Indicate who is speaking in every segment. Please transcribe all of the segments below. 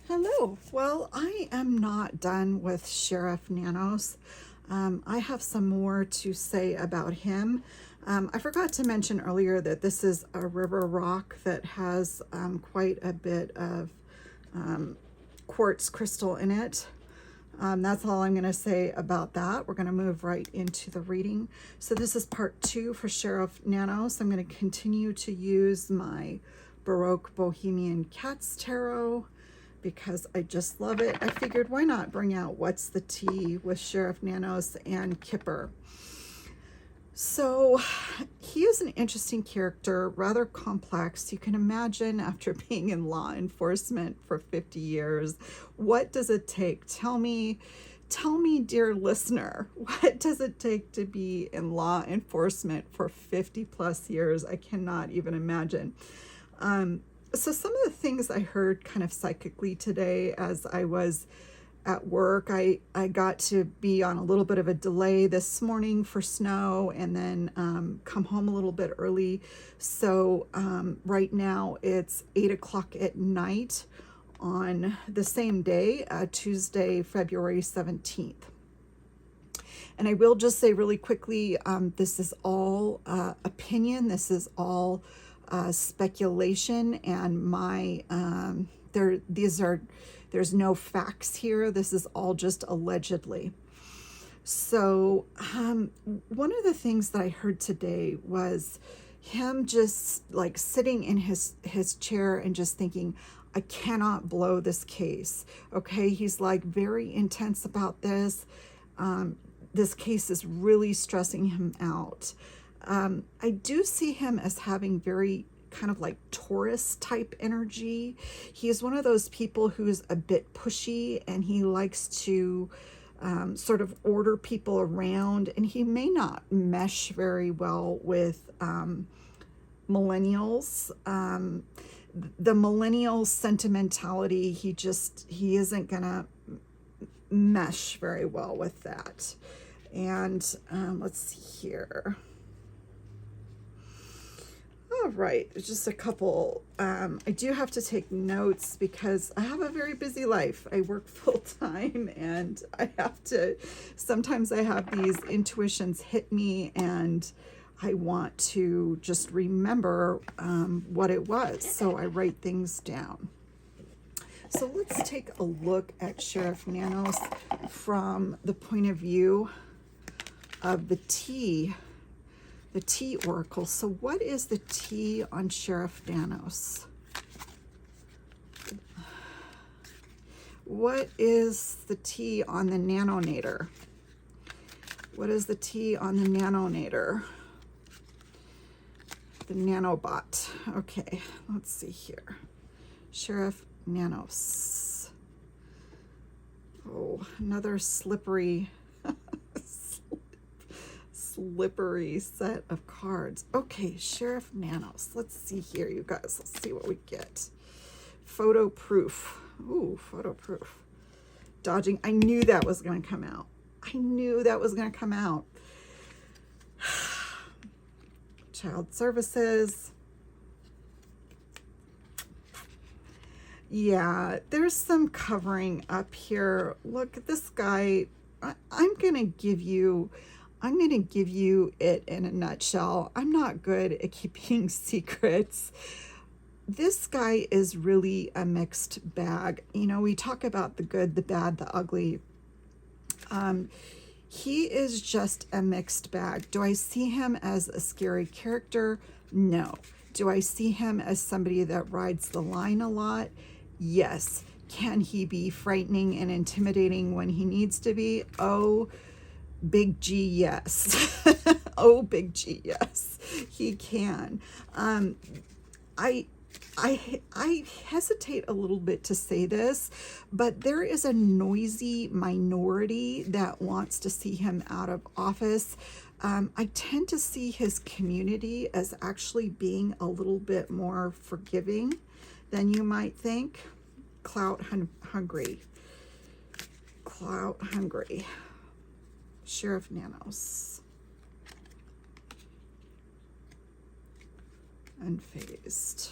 Speaker 1: Hello. Well, I am not done with Sheriff Nanos. I have some more to say about him. I forgot to mention earlier that this is a river rock that has quite a bit of quartz crystal in it. That's all I'm going to say about that. We're going to move right into the reading. So this is part 2 for Sheriff Nanos. I'm going to continue to use my Baroque Bohemian Cats Tarot because I just love it. I figured why not bring out What's the Tea with Sheriff Nanos and Kipper. So he is an interesting character, rather complex. You can imagine after being in law enforcement for 50 years, what does it take? Tell me, dear listener, what does it take to be in law enforcement for 50 plus years? I cannot even imagine. So some of the things I heard kind of psychically today as I was at work, I got to be on a little bit of a delay this morning for snow and then come home a little bit early. So right now it's 8 o'clock at night on the same day, Tuesday, February 17th. And I will just say really quickly, this is all opinion. This is all speculation, and my there's no facts here. This is all just allegedly. So one of the things that I heard today was him just like sitting in his chair and just thinking, I cannot blow this case. Okay, he's like very intense about this. This case is really stressing him out. I do see him as having very kind of like Taurus type energy. He is one of those people who's a bit pushy and he likes to sort of order people around, and he may not mesh very well with millennials. The millennial sentimentality, he isn't gonna mesh very well with that. And let's see here. All right, just a couple. I do have to take notes because I have a very busy life. I work full time and sometimes I have these intuitions hit me and I want to just remember what it was. So I write things down. So let's take a look at Sheriff Nanos from the point of view of the T Oracle. So what is the T on Sheriff Nanos? What is the T on the Nanonator? What is the T on the Nanonator? The Nanobot. Okay, let's see here. Sheriff Nanos. Oh, another slippery set of cards. Okay, Sheriff Nanos. Let's see here, you guys. Let's see what we get. Photo proof. Ooh, photo proof. Dodging. I knew that was going to come out. I knew that was going to come out. Child services. Yeah, there's some covering up here. Look, this guy, I'm going to give you it in a nutshell. I'm not good at keeping secrets. This guy is really a mixed bag. You know, we talk about the good, the bad, the ugly. He is just a mixed bag. Do I see him as a scary character? No. Do I see him as somebody that rides the line a lot? Yes. Can he be frightening and intimidating when he needs to be? Oh, big G, yes. Oh, big G, yes. He can. I hesitate a little bit to say this, but there is a noisy minority that wants to see him out of office. I tend to see his community as actually being a little bit more forgiving than you might think. Clout hungry. Clout hungry. Sheriff Nanos. Unfazed.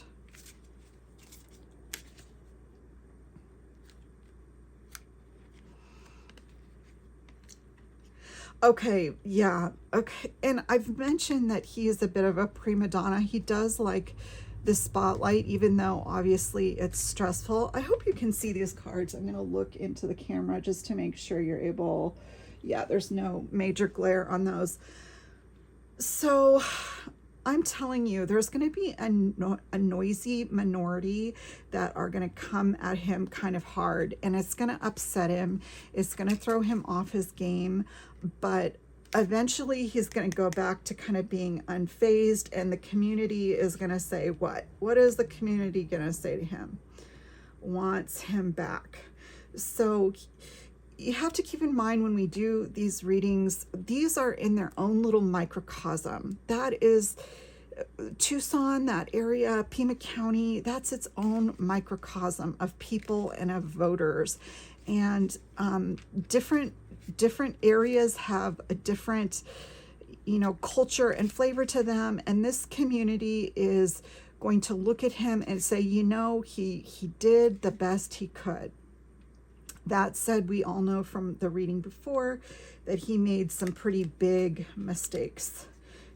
Speaker 1: Okay, yeah. Okay. And I've mentioned that he is a bit of a prima donna. He does like the spotlight, even though obviously it's stressful. I hope you can see these cards. I'm going to look into the camera just to make sure you're able. Yeah, there's no major glare on those. So I'm telling you, there's going to be a noisy minority that are going to come at him kind of hard, and it's going to upset him. It's going to throw him off his game, but eventually he's going to go back to kind of being unfazed, and the community is going to say what? What is the community going to say to him? Wants him back. So you have to keep in mind when we do these readings, these are in their own little microcosm. That is Tucson, that area, Pima County, that's its own microcosm of people and of voters. And different areas have a different, culture and flavor to them. And this community is going to look at him and say, he did the best he could. That said, we all know from the reading before that he made some pretty big mistakes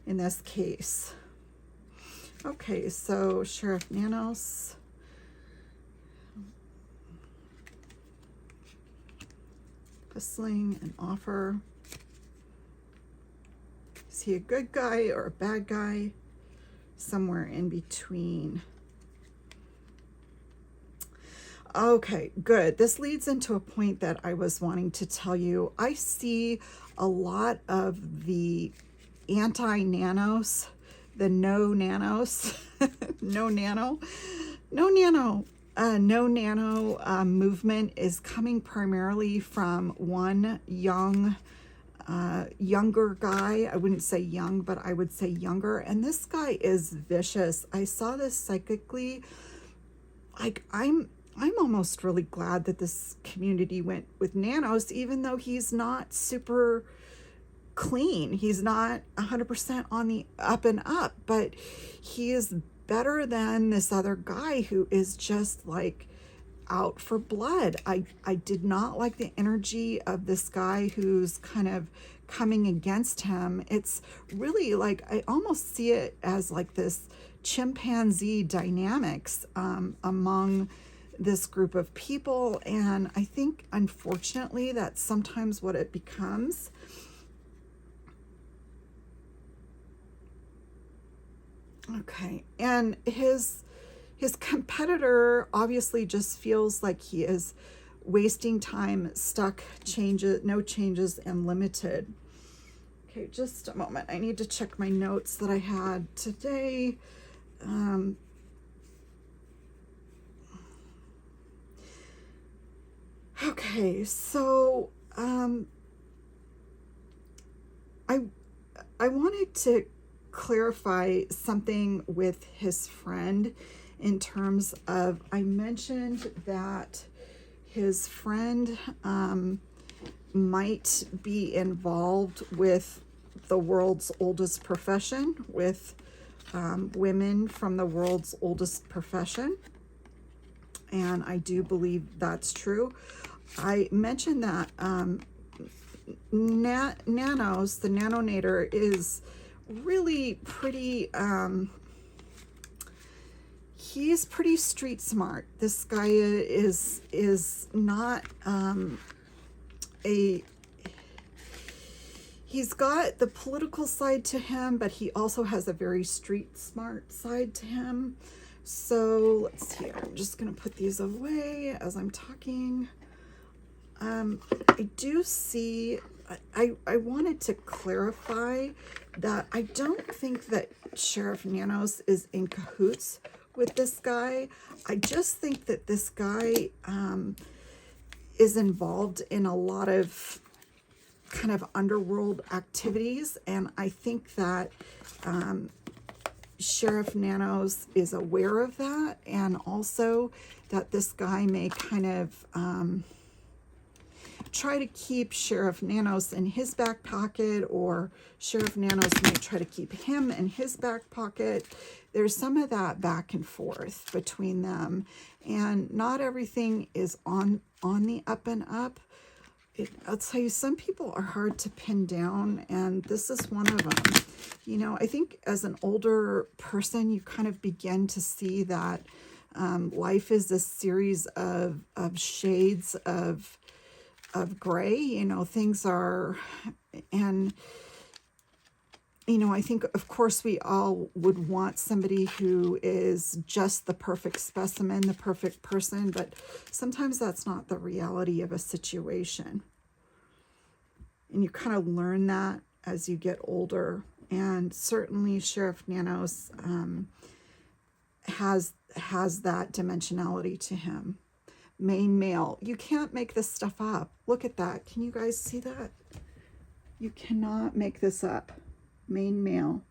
Speaker 1: in this case. Okay, so Sheriff Nanos. Hustling and offer. Is he a good guy or a bad guy? Somewhere in between. Okay, good. This leads into a point that I was wanting to tell you. I see a lot of the anti-nanos, the no nanos, no nano movement is coming primarily from one younger guy. I wouldn't say young, but I would say younger. And this guy is vicious. I saw this psychically. Like, I'm almost really glad that this community went with Nanos, even though he's not super clean. He's not 100% on the up and up, but he is better than this other guy who is just like out for blood. I did not like the energy of this guy who's kind of coming against him. It's really like, I almost see it as like this chimpanzee dynamics among this group of people. And I think, unfortunately, that's sometimes what it becomes. Okay, and his competitor obviously just feels like he is wasting time, stuck, no changes, and limited. Okay, just a moment. I need to check my notes that I had today. Okay, so I wanted to clarify something with his friend in terms of, I mentioned that his friend might be involved with the world's oldest profession, with women from the world's oldest profession. And I do believe that's true. I mentioned that Nanos, the Nanonator, is really pretty, he's pretty street smart. This guy is not he's got the political side to him, but he also has a very street smart side to him. So let's see, I'm just going to put these away as I'm talking. I do see, I wanted to clarify that I don't think that Sheriff Nanos is in cahoots with this guy. I just think that this guy is involved in a lot of kind of underworld activities, and I think that Sheriff Nanos is aware of that, and also that this guy may kind of try to keep Sheriff Nanos in his back pocket, or Sheriff Nanos may try to keep him in his back pocket. There's some of that back and forth between them, and not everything is on the up and up. I'll tell you, some people are hard to pin down, and this is one of them. You know, I think as an older person, you kind of begin to see that life is a series of shades of gray. You know, things are, and you know, I think, of course, we all would want somebody who is just the perfect specimen, the perfect person, but sometimes that's not the reality of a situation. And you kind of learn that as you get older. And certainly Sheriff Nanos has that dimensionality to him. Main male. You can't make this stuff up. Look at that. Can you guys see that? You cannot make this up. Main male.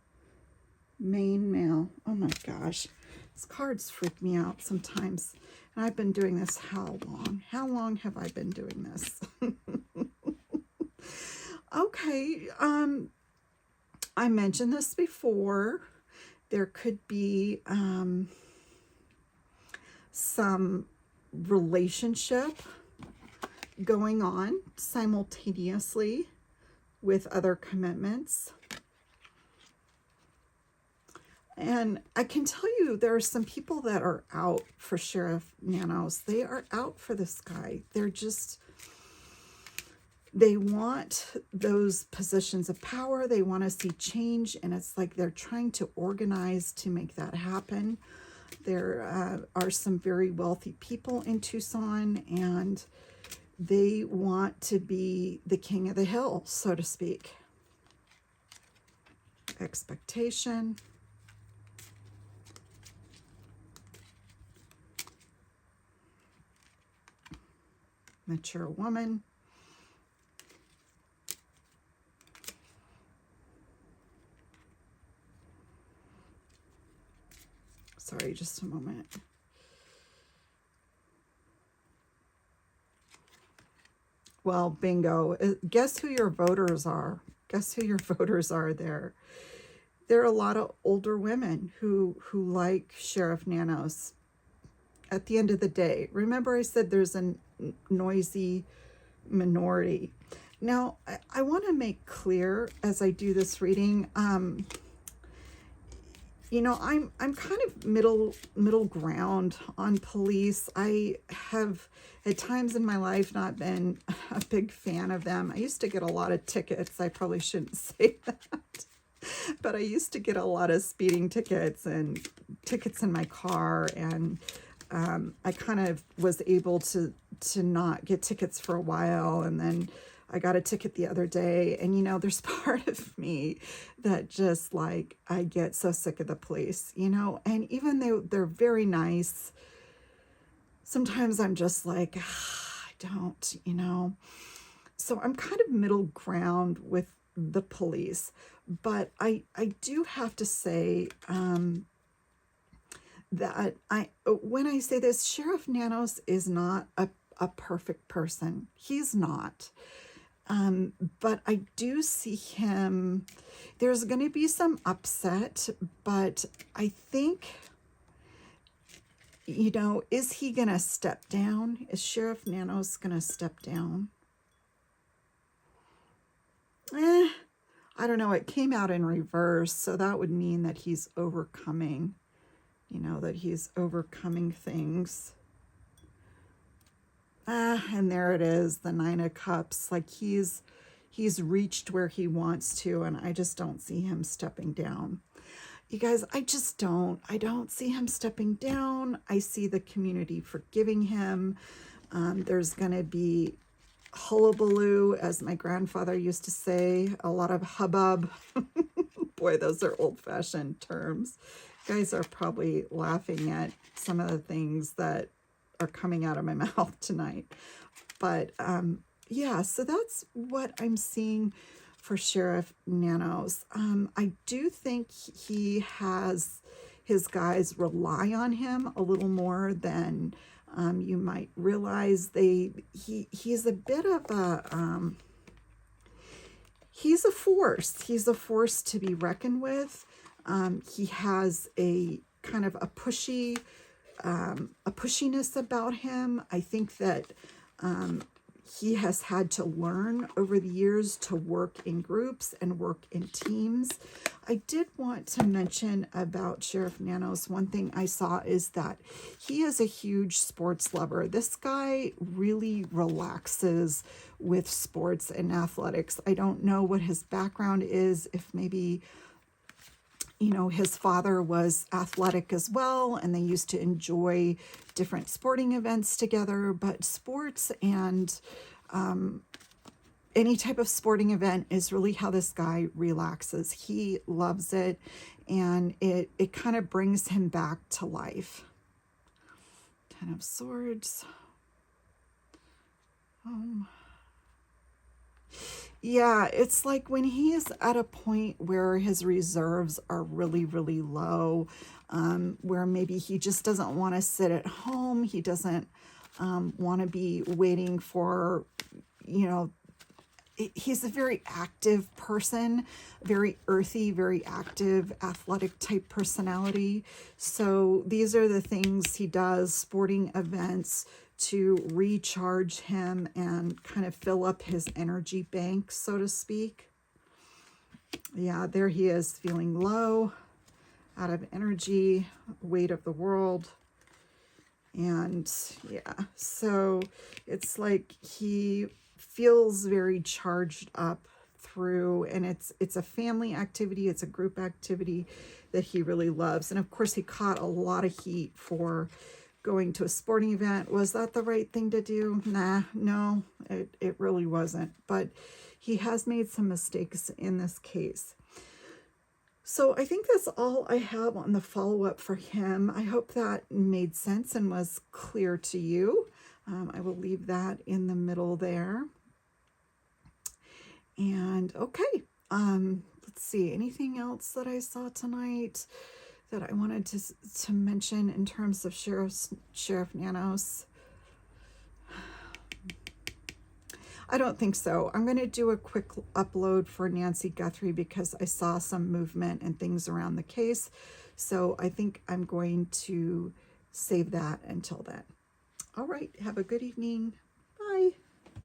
Speaker 1: Main male. Oh my gosh. These cards freak me out sometimes. And I've been doing this how long? How long have I been doing this? Okay. I mentioned this before. There could be some relationship going on simultaneously with other commitments. And I can tell you there are some people that are out for Sheriff Nanos. They are out for this guy. They want those positions of power. They want to see change. And it's like they're trying to organize to make that happen. There are some very wealthy people in Tucson, and they want to be the king of the hill, so to speak. Expectation. Mature woman. Sorry, just a moment. Well, bingo. Guess who your voters are? Guess who your voters are there? There are a lot of older women who like Sheriff Nanos. At the end of the day, remember I said there's a noisy minority. Now, I want to make clear as I do this reading, you know, I'm kind of middle ground on police. I have at times in my life not been a big fan of them. I used to get a lot of tickets. I probably shouldn't say that. But I used to get a lot of speeding tickets and tickets in my car, and I kind of was able to not get tickets for a while, and then I got a ticket the other day. And you know, there's part of me that just like, I get so sick of the police, you know, and even though they're very nice, sometimes I'm just like, I don't, you know. So I'm kind of middle ground with the police, but I do have to say that when I say this, Sheriff Nanos is not a perfect person. He's not. But I do see him, there's going to be some upset, but I think, you know, is he going to step down? Is Sheriff Nanos going to step down? I don't know. It came out in reverse, so that would mean that he's overcoming, you know, that he's overcoming things. And there it is, the Nine of Cups. Like he's reached where he wants to, and I just don't see him stepping down. You guys, I don't see him stepping down. I see the community forgiving him. There's going to be hullabaloo, as my grandfather used to say, a lot of hubbub. Boy, those are old-fashioned terms. You guys are probably laughing at some of the things that are coming out of my mouth tonight. But yeah, so that's what I'm seeing for Sheriff Nanos. I do think he has his guys rely on him a little more than you might realize. He's a bit of a he's a force. He's a force to be reckoned with. He has a kind of a pushiness about him. I think that he has had to learn over the years to work in groups and work in teams. I did want to mention about Sheriff Nanos. One thing I saw is that he is a huge sports lover. This guy really relaxes with sports and athletics. I don't know what his background is, if maybe, you know, his father was athletic as well, and they used to enjoy different sporting events together. But sports and any type of sporting event is really how this guy relaxes. He loves it, and it kind of brings him back to life. Ten of Swords. Yeah, it's like when he is at a point where his reserves are really, really low, where maybe he just doesn't want to sit at home. He doesn't want to be waiting for, you know, he's a very active person, very earthy, very active, athletic type personality. So these are the things he does, sporting events, to recharge him and kind of fill up his energy bank, so to speak. Yeah, there he is, feeling low, out of energy, weight of the world. And yeah, so it's like he feels very charged up through, and it's a family activity, it's a group activity that he really loves. And of course, he caught a lot of heat for going to a sporting event. Was that the right thing to do? Nah, no, it really wasn't. But he has made some mistakes in this case. So I think that's all I have on the follow-up for him. I hope that made sense and was clear to you. I will leave that in the middle there. And okay, let's see, anything else that I saw tonight that I wanted to mention in terms of Sheriff Nanos? I don't think so. I'm going to do a quick upload for Nancy Guthrie because I saw some movement and things around the case. So I think I'm going to save that until then. All right. Have a good evening.